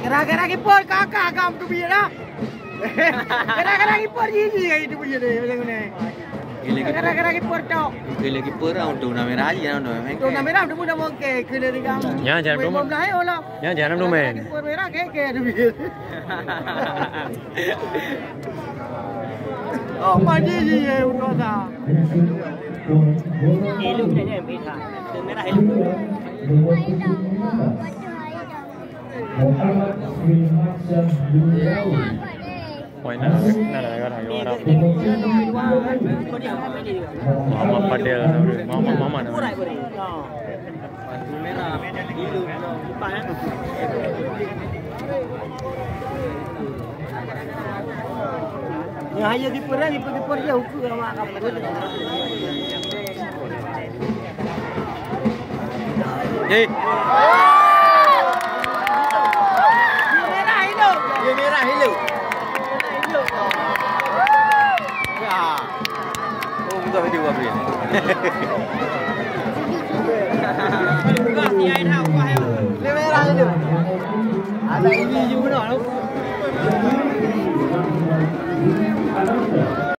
Kira-kira kiper kakak kamu tu biar dah. Kira-kira kiper gigi itu punya deh macam ni. Kira-kira kiper cok. Gila kiper lah untuk nama merah aja untuk main. Untuk nama merah tu pun dah mungkin kena di kamu. Ya jangan dulu. Ya jangan dulu main. Kiper merah keke tu biar. Oh maju je untuk dah. Elu kita ni merah. Merah elu. Poin nak ada orang. Muhammad Padel, Muhammad. Yang hanya kiper dia ukur awak kamu. Merah hilau. Ya. Oh, bukan video apa ni? Buka si air dah buka yang. Merah hilau. Ada ini juga nak.